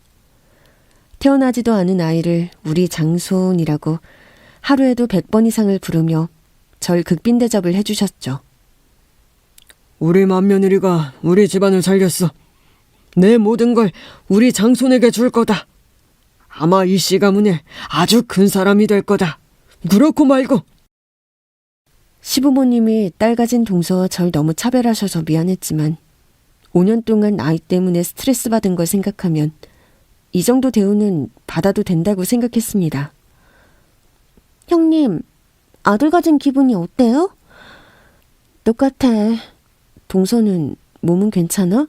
태어나지도 않은 아이를 우리 장손이라고 하루에도 100번 이상을 부르며 절 극빈 대접을 해주셨죠. 우리 맏며느리가 우리 집안을 살렸어. 내 모든 걸 우리 장손에게 줄 거다. 아마 이 씨 가문에 아주 큰 사람이 될 거다. 그렇고 말고. 시부모님이 딸 가진 동서와 절 너무 차별하셔서 미안했지만 5년 동안 아이 때문에 스트레스 받은 걸 생각하면 이 정도 대우는 받아도 된다고 생각했습니다. 형님, 아들 가진 기분이 어때요? 똑같아. 동서는 몸은 괜찮아?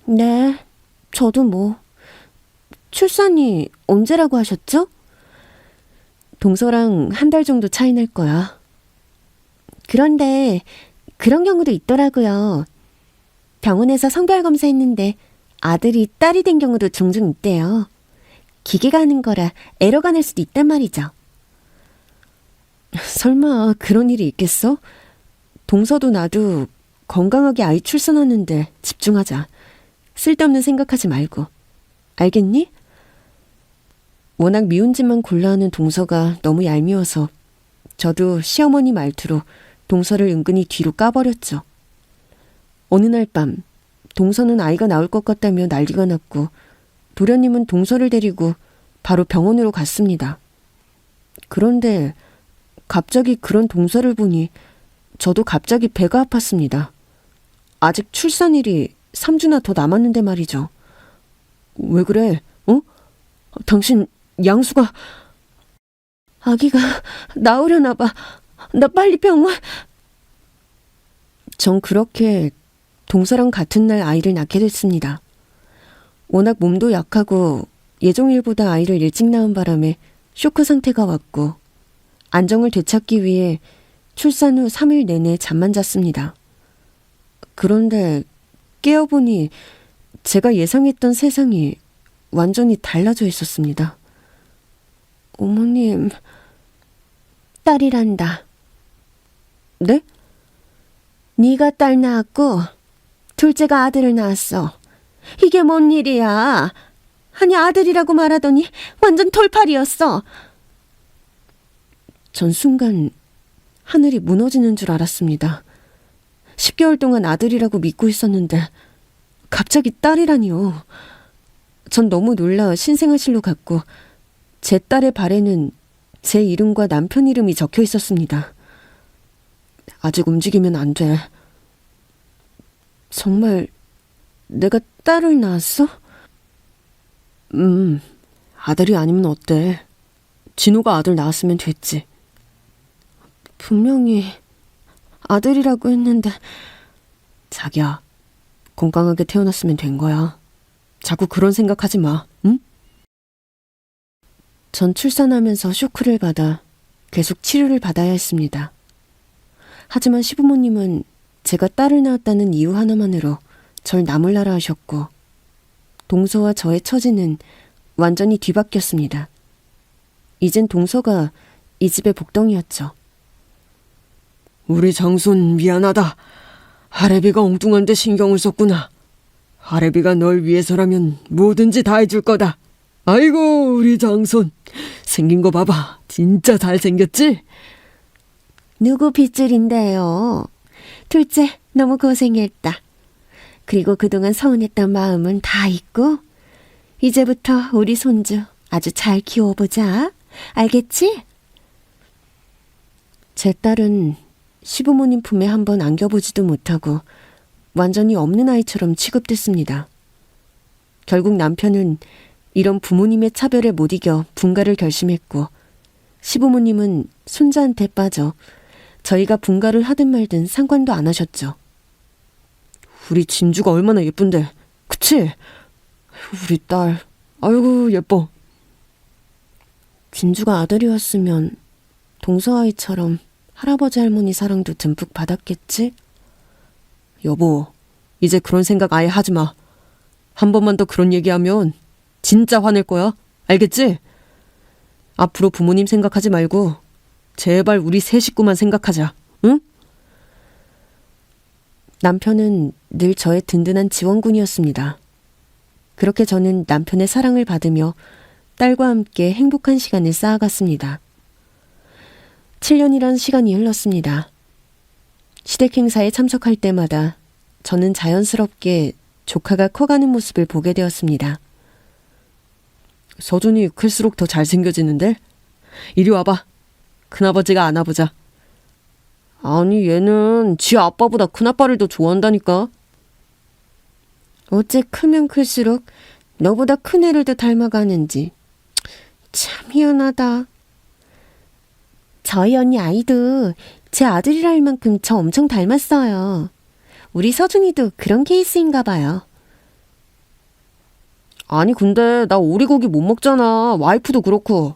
네, 저도 뭐. 출산이 언제라고 하셨죠? 동서랑 한 달 정도 차이 날 거야. 그런데 그런 경우도 있더라고요. 병원에서 성별 검사했는데 아들이 딸이 된 경우도 종종 있대요. 기계가 하는 거라 에러가 날 수도 있단 말이죠. 설마 그런 일이 있겠어? 동서도 나도 건강하게 아이 출산하는데 집중하자. 쓸데없는 생각하지 말고. 알겠니? 워낙 미운 짓만 골라 하는 동서가 너무 얄미워서 저도 시어머니 말투로 동서를 은근히 뒤로 까버렸죠. 어느 날 밤 동서는 아이가 나올 것 같다며 난리가 났고 도련님은 동서를 데리고 바로 병원으로 갔습니다. 그런데 갑자기 그런 동서를 보니 저도 갑자기 배가 아팠습니다. 아직 출산일이 3주나 더 남았는데 말이죠. 왜 그래? 어? 당신 양수가 아기가 나오려나 봐. 나 빨리 병원. 전 그렇게 동서랑 같은 날 아이를 낳게 됐습니다. 워낙 몸도 약하고 예정일보다 아이를 일찍 낳은 바람에 쇼크 상태가 왔고 안정을 되찾기 위해 출산 후 3일 내내 잠만 잤습니다. 그런데 깨어보니 제가 예상했던 세상이 완전히 달라져 있었습니다. 어머님, 딸이란다. 네? 네가 딸 낳았고 둘째가 아들을 낳았어. 이게 뭔 일이야? 아니 아들이라고 말하더니 완전 돌팔이었어. 전 순간 하늘이 무너지는 줄 알았습니다. 10개월 동안 아들이라고 믿고 있었는데 갑자기 딸이라니요. 전 너무 놀라 신생아실로 갔고 제 딸의 발에는 제 이름과 남편 이름이 적혀 있었습니다. 아직 움직이면 안 돼. 정말 내가 딸을 낳았어? 아들이 아니면 어때? 진호가 아들 낳았으면 됐지. 분명히 아들이라고 했는데 자기야, 건강하게 태어났으면 된 거야. 자꾸 그런 생각하지 마, 응? 전 출산하면서 쇼크를 받아 계속 치료를 받아야 했습니다. 하지만 시부모님은 제가 딸을 낳았다는 이유 하나만으로 절 나몰라라 하셨고 동서와 저의 처지는 완전히 뒤바뀌었습니다. 이젠 동서가 이 집의 복덩이였죠. 우리 장손 미안하다. 아래비가 엉뚱한데 신경을 썼구나. 아래비가 널 위해서라면 뭐든지 다 해줄 거다. 아이고 우리 장손. 생긴 거 봐봐. 진짜 잘생겼지? 누구 빗줄인데요. 둘째 너무 고생했다. 그리고 그동안 서운했던 마음은 다 잊고 이제부터 우리 손주 아주 잘 키워보자. 알겠지? 제 딸은 시부모님 품에 한번 안겨보지도 못하고 완전히 없는 아이처럼 취급됐습니다. 결국 남편은 이런 부모님의 차별에 못 이겨 분가를 결심했고 시부모님은 손자한테 빠져 저희가 분가를 하든 말든 상관도 안 하셨죠. 우리 진주가 얼마나 예쁜데, 그치? 우리 딸, 아이고 예뻐. 진주가 아들이었으면 동서 아이처럼 할아버지 할머니 사랑도 듬뿍 받았겠지? 여보, 이제 그런 생각 아예 하지 마. 한 번만 더 그런 얘기하면 진짜 화낼 거야. 알겠지? 앞으로 부모님 생각하지 말고 제발 우리 세 식구만 생각하자. 응? 남편은 늘 저의 든든한 지원군이었습니다. 그렇게 저는 남편의 사랑을 받으며 딸과 함께 행복한 시간을 쌓아갔습니다. 7년이란 시간이 흘렀습니다. 시댁 행사에 참석할 때마다 저는 자연스럽게 조카가 커가는 모습을 보게 되었습니다. 서준이 클수록 더 잘생겨지는데? 이리 와봐. 큰아버지가 안아보자. 아니 얘는 지 아빠보다 큰아빠를 더 좋아한다니까. 어째 크면 클수록 너보다 큰 애를 더 닮아가는지. 참 희한하다. 저희 언니 아이도 제 아들이라 할 만큼 저 엄청 닮았어요. 우리 서준이도 그런 케이스인가 봐요. 아니 근데 나 오리고기 못 먹잖아. 와이프도 그렇고.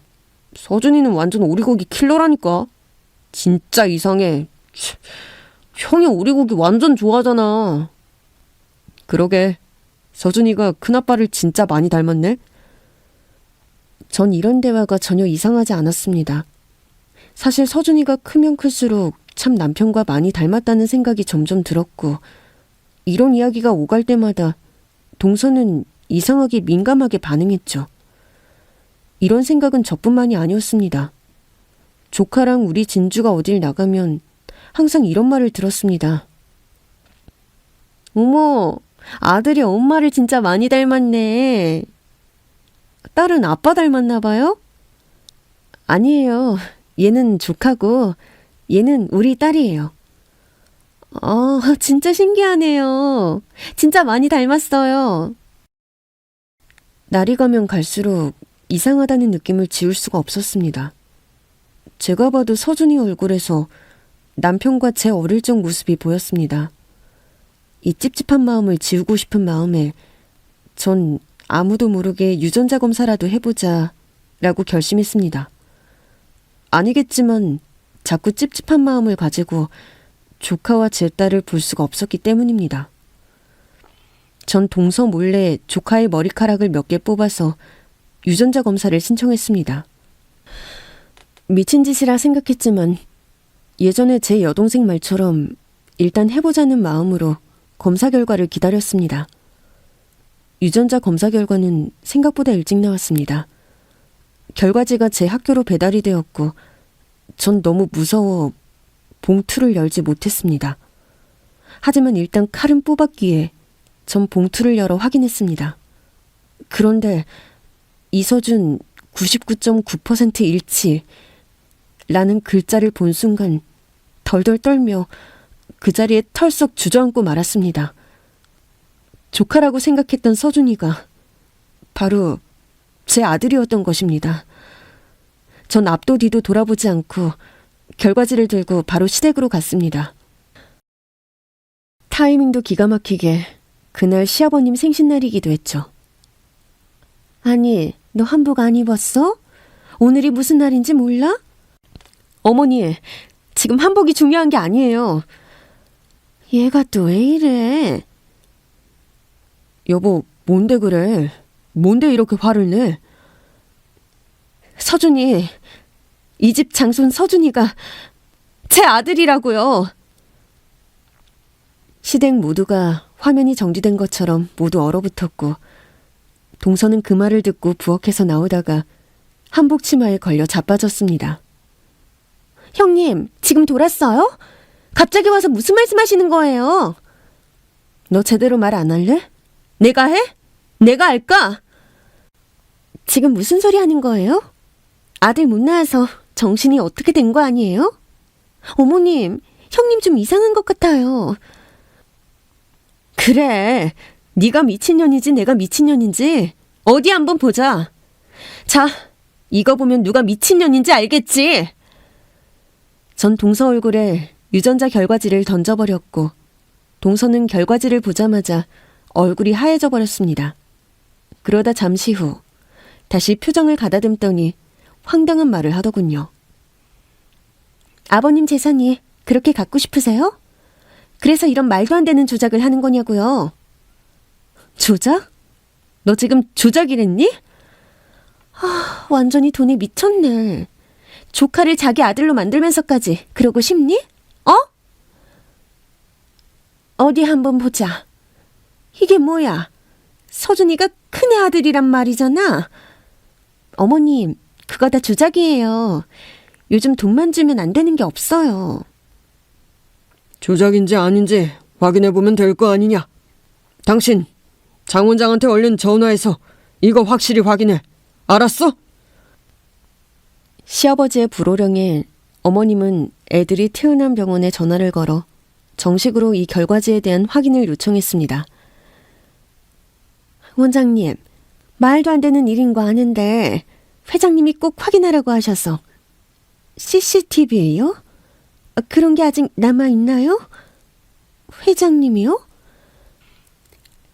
서준이는 완전 오리고기 킬러라니까. 진짜 이상해. 형이 오리고기 완전 좋아하잖아. 그러게. 서준이가 큰아빠를 진짜 많이 닮았네. 전 이런 대화가 전혀 이상하지 않았습니다. 사실 서준이가 크면 클수록 참 남편과 많이 닮았다는 생각이 점점 들었고, 이런 이야기가 오갈 때마다 동서는 이상하게 민감하게 반응했죠. 이런 생각은 저뿐만이 아니었습니다. 조카랑 우리 진주가 어딜 나가면 항상 이런 말을 들었습니다. 어머, 아들이 엄마를 진짜 많이 닮았네. 딸은 아빠 닮았나 봐요? 아니에요. 얘는 조카고 얘는 우리 딸이에요. 진짜 신기하네요. 진짜 많이 닮았어요. 날이 가면 갈수록 이상하다는 느낌을 지울 수가 없었습니다. 제가 봐도 서준이 얼굴에서 남편과 제 어릴 적 모습이 보였습니다. 이 찝찝한 마음을 지우고 싶은 마음에 전 아무도 모르게 유전자 검사라도 해보자 라고 결심했습니다. 아니겠지만 자꾸 찝찝한 마음을 가지고 조카와 제 딸을 볼 수가 없었기 때문입니다. 전 동서 몰래 조카의 머리카락을 몇 개 뽑아서 유전자 검사를 신청했습니다. 미친 짓이라 생각했지만 예전에 제 여동생 말처럼 일단 해보자는 마음으로 검사 결과를 기다렸습니다. 유전자 검사 결과는 생각보다 일찍 나왔습니다. 결과지가 제 학교로 배달이 되었고 전 너무 무서워 봉투를 열지 못했습니다. 하지만 일단 칼은 뽑았기에 전 봉투를 열어 확인했습니다. 그런데 이서준 99.9% 일치 라는 글자를 본 순간 덜덜 떨며 그 자리에 털썩 주저앉고 말았습니다. 조카라고 생각했던 서준이가 바로 제 아들이었던 것입니다. 전 앞도 뒤도 돌아보지 않고 결과지를 들고 바로 시댁으로 갔습니다. 타이밍도 기가 막히게 그날 시아버님 생신날이기도 했죠. 아니, 너 한복 안 입었어? 오늘이 무슨 날인지 몰라? 어머니, 지금 한복이 중요한 게 아니에요. 얘가 또 왜 이래? 여보, 뭔데 그래? 뭔데 이렇게 화를 내? 서준이, 이 집 장손 서준이가 제 아들이라고요. 시댁 모두가 화면이 정지된 것처럼 모두 얼어붙었고 동서는 그 말을 듣고 부엌에서 나오다가 한복 치마에 걸려 자빠졌습니다. 형님, 지금 돌았어요? 갑자기 와서 무슨 말씀하시는 거예요? 너 제대로 말 안 할래? 내가 해? 내가 할까? 지금 무슨 소리 하는 거예요? 아들 못 낳아서 정신이 어떻게 된 거 아니에요? 어머님, 형님 좀 이상한 것 같아요. 그래, 네가 미친년이지 내가 미친년인지 어디 한번 보자. 자, 이거 보면 누가 미친년인지 알겠지? 전 동서 얼굴에 유전자 결과지를 던져버렸고 동서는 결과지를 보자마자 얼굴이 하얘져 버렸습니다. 그러다 잠시 후 다시 표정을 가다듬더니 황당한 말을 하더군요. 아버님 재산이 그렇게 갖고 싶으세요? 그래서 이런 말도 안 되는 조작을 하는 거냐고요. 조작? 너 지금 조작이랬니? 완전히 돈에 미쳤네. 조카를 자기 아들로 만들면서까지 그러고 싶니? 어디 한번 보자. 이게 뭐야? 서준이가 큰애 아들이란 말이잖아. 어머님, 그거 다 조작이에요. 요즘 돈만 주면 안 되는 게 없어요. 조작인지 아닌지 확인해보면 될 거 아니냐. 당신 장 원장한테 얼른 전화해서 이거 확실히 확인해. 알았어? 시아버지의 불호령에 어머님은 애들이 태어난 병원에 전화를 걸어 정식으로 이 결과지에 대한 확인을 요청했습니다. 원장님, 말도 안 되는 일인 거 아는데 회장님이 꼭 확인하라고 하셔서. CCTV요? 그런 게 아직 남아있나요? 회장님이요?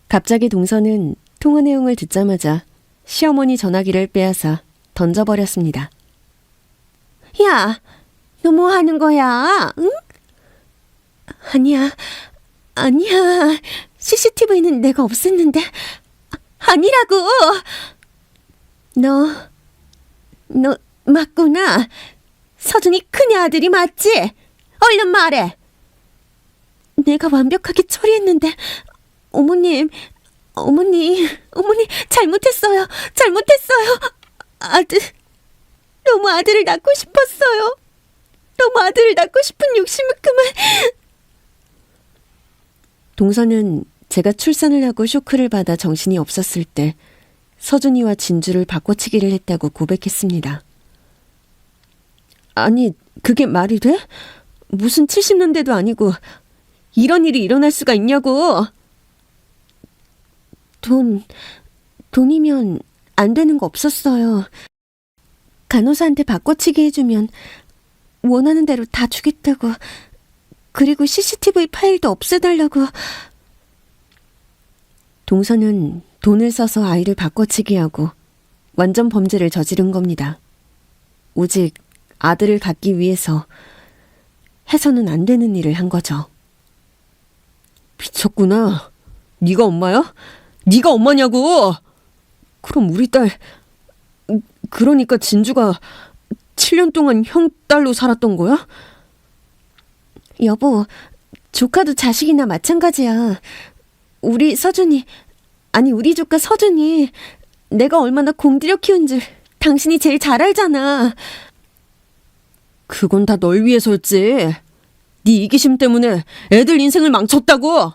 갑자기 동서는 통화 내용을 듣자마자 시어머니 전화기를 빼앗아 던져버렸습니다. 야, 너 뭐 하는 거야? 응? 아니야. CCTV는 내가 없앴는데. 아니라고! 너 맞구나. 서준이 큰애 아들이 맞지? 얼른 말해. 내가 완벽하게 처리했는데. 어머니, 잘못했어요. 너무 아들을 낳고 싶었어요. 너무 아들을 낳고 싶은 욕심은 그만. 동서는 제가 출산을 하고 쇼크를 받아 정신이 없었을 때 서준이와 진주를 바꿔치기를 했다고 고백했습니다. 아니, 그게 말이 돼? 무슨 70년대도 아니고 이런 일이 일어날 수가 있냐고. 돈이면 안 되는 거 없었어요. 간호사한테 바꿔치기 해주면 원하는 대로 다 주겠다고. 그리고 CCTV 파일도 없애달라고. 동서는 돈을 써서 아이를 바꿔치기하고 완전 범죄를 저지른 겁니다. 오직 아들을 갖기 위해서 해서는 안 되는 일을 한 거죠. 미쳤구나. 네가 엄마야? 네가 엄마냐고. 그럼 우리 딸, 그러니까 진주가 7년 동안 형 딸로 살았던 거야? 여보, 조카도 자식이나 마찬가지야. 우리 조카 서준이 내가 얼마나 공들여 키운 줄 당신이 제일 잘 알잖아. 그건 다 널 위해서였지. 네 이기심 때문에 애들 인생을 망쳤다고.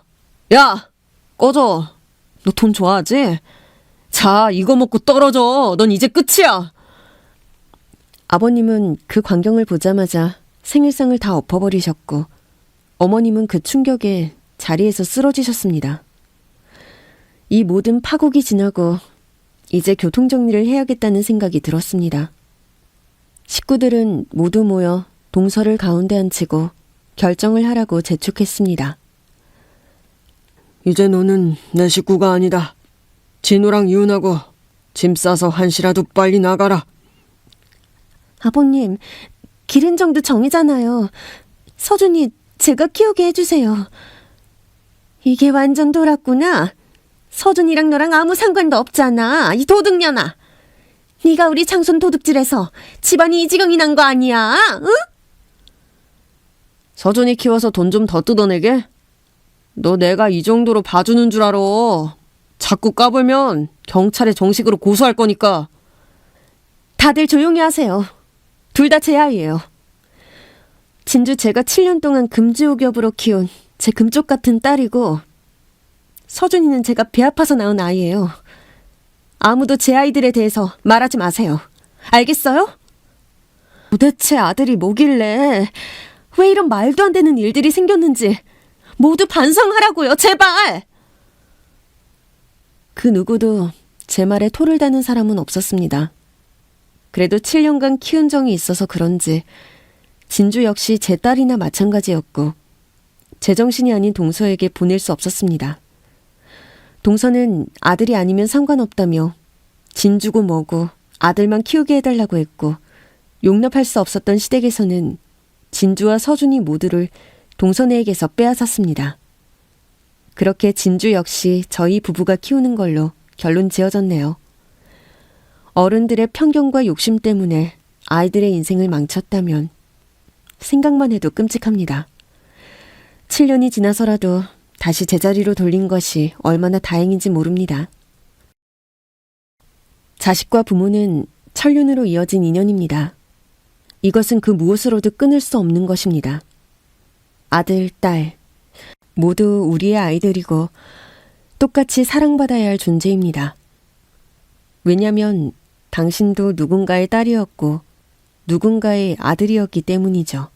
야, 꺼져. 너 돈 좋아하지? 자, 이거 먹고 떨어져. 넌 이제 끝이야. 아버님은 그 광경을 보자마자 생일상을 다 엎어버리셨고 어머님은 그 충격에 자리에서 쓰러지셨습니다. 이 모든 파국이 지나고 이제 교통정리를 해야겠다는 생각이 들었습니다. 식구들은 모두 모여 동서를 가운데 앉히고 결정을 하라고 재촉했습니다. 이제 너는 내 식구가 아니다. 진우랑 이혼하고 짐 싸서 한시라도 빨리 나가라. 아버님, 기른정도 정이잖아요. 서준이 제가 키우게 해주세요. 이게 완전 돌았구나. 서준이랑 너랑 아무 상관도 없잖아. 이 도둑년아. 네가 우리 장손 도둑질해서 집안이 이 지경이 난 거 아니야? 응? 서준이 키워서 돈 좀 더 뜯어내게? 너 내가 이 정도로 봐주는 줄 알아. 자꾸 까불면 경찰에 정식으로 고소할 거니까. 다들 조용히 하세요. 둘 다 제 아이예요. 진주 제가 7년 동안 금지옥엽으로 키운 제 금쪽 같은 딸이고 서준이는 제가 배 아파서 낳은 아이예요. 아무도 제 아이들에 대해서 말하지 마세요. 알겠어요? 도대체 아들이 뭐길래 왜 이런 말도 안 되는 일들이 생겼는지 모두 반성하라고요. 제발! 그 누구도 제 말에 토를 다는 사람은 없었습니다. 그래도 7년간 키운 정이 있어서 그런지 진주 역시 제 딸이나 마찬가지였고 제정신이 아닌 동서에게 보낼 수 없었습니다. 동서는 아들이 아니면 상관없다며 진주고 뭐고 아들만 키우게 해달라고 했고 용납할 수 없었던 시댁에서는 진주와 서준이 모두를 동서네에게서 빼앗았습니다. 그렇게 진주 역시 저희 부부가 키우는 걸로 결론 지어졌네요. 어른들의 편견과 욕심 때문에 아이들의 인생을 망쳤다면 생각만 해도 끔찍합니다. 7년이 지나서라도 다시 제자리로 돌린 것이 얼마나 다행인지 모릅니다. 자식과 부모는 천륜으로 이어진 인연입니다. 이것은 그 무엇으로도 끊을 수 없는 것입니다. 아들, 딸, 모두 우리의 아이들이고 똑같이 사랑받아야 할 존재입니다. 왜냐하면 당신도 누군가의 딸이었고 누군가의 아들이었기 때문이죠.